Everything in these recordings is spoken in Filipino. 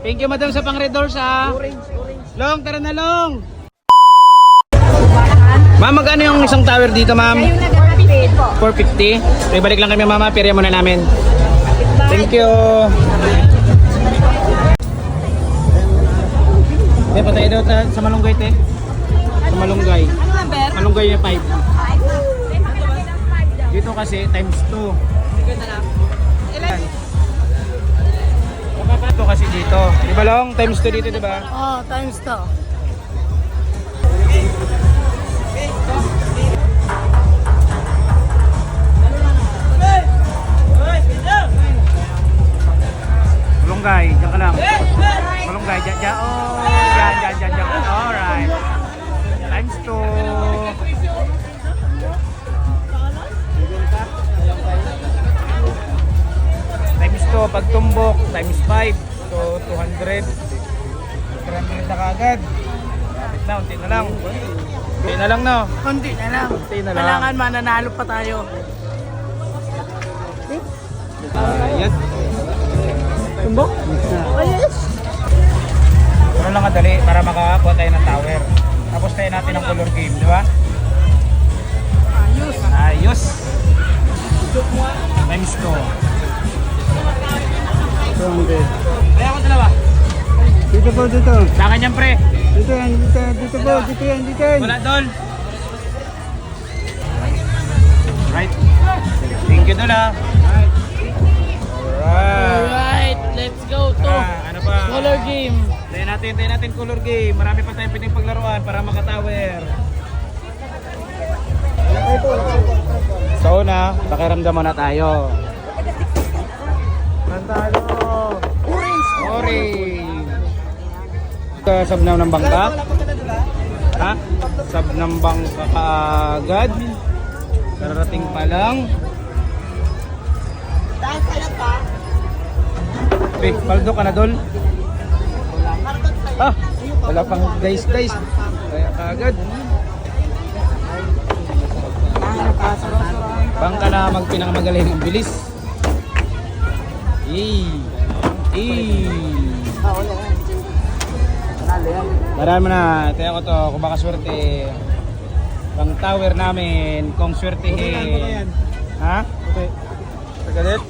Thank you madam sa pang red doors ha. Orange. Long, tara na long. Ma'am, magkano yung isang tower dito ma'am? Yung nag-update po. 450. Okay, balik lang kami mama, perya muna namin. Thank you. Te, patay daw sa malunggay te. Sa malunggay. Ano number? Malunggay niya 5. Dito kasi times 2. Ilan? Ito kasi dito. Di ba long? Times 2 dito, di ba? Oh, times to. Malunggay, diyan ka lang. Malunggay, diyan. Oh, diyan. Alright. Times 2. Times 2, pag tumbok, times 5. So, 200. 300 na kagad. Kapit na, unti na lang. Unti na lang no. Konti na lang. Unti na lang. Kailangan mananalo pa tayo. Ayan. Tumbok? Yes. Ano lang kadali para makakuha tayo ng tower. Tapos tayo natin ang color game, di ba? Ayos. Ayos. Times 2. 200. Kaya ako dalawa. Dito po, dito. Sa akin yan pre. Dito yan, dito po, dito yan. Wala doon. Right. Thank you doon ah. Alright. Alright, let's go to Ano pa? color game. Tayo natin color game. Marami pa tayong pwedeng paglaruan para makatower. So na, pakiramdam muna tayo. Pantalo. Orange. Sabnaw ng bangka? Ha? Sabnaw ng bangka kaagad? Kararating pa lang. Paldo ka na dol? Ah, wala pang guys. Kaya kaagad. Bangka na magpinangmagaling ang bilis. Marami na. Tayo ko to, kung baka swerte. Pang tower namin, kung swertehin. Ha? Tagalit?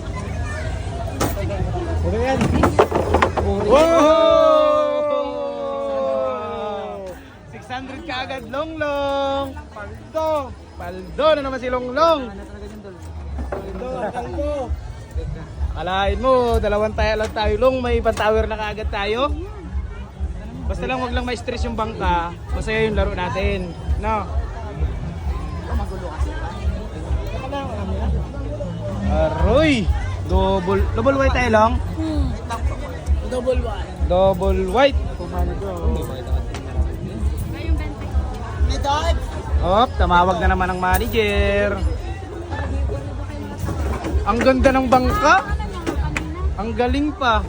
Dito yan. Wow! 600 ka agad, Longlong! Paldo na naman si Longlong! Paldo. Kalahin mo, dalawang tayo lang tayo, Long, may pan-tower na kaagad tayo. Basta lang wag lang ma-stress yung bangka, masaya yung laro natin. No? Aroy! Double white tayo lang? Double one. Double white. Op, tumawag na naman ang manager. Ang ganda ng bangka. Ang galing pa.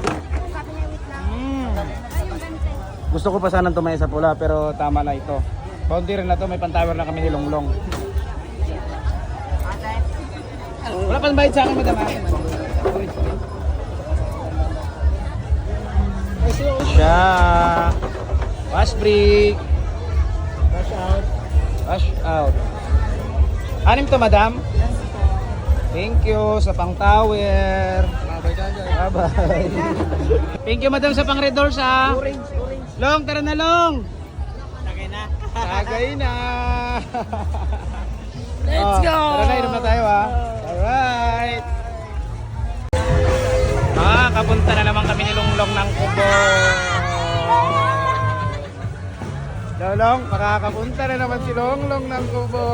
Gusto ko pa sanang tumaya sa pula pero tama na ito. Boundary na to, may pan-tower na kami ni Longlong. Wala pang bayad sa akin, madam. Siya. Wash break. Wash out. Anim to, madam? Thank you sa pang tower. Bye-bye. Thank you, madam, sa pang red doors ha. Orange. Long, tara na long. Tagay na. Tagay na. Let's go. Tara na, inom na tayo ha. Alright. Kapunta na naman kami ni Longlong ng Kubo. Long, makakapunta na naman si Longlong ng Kubo.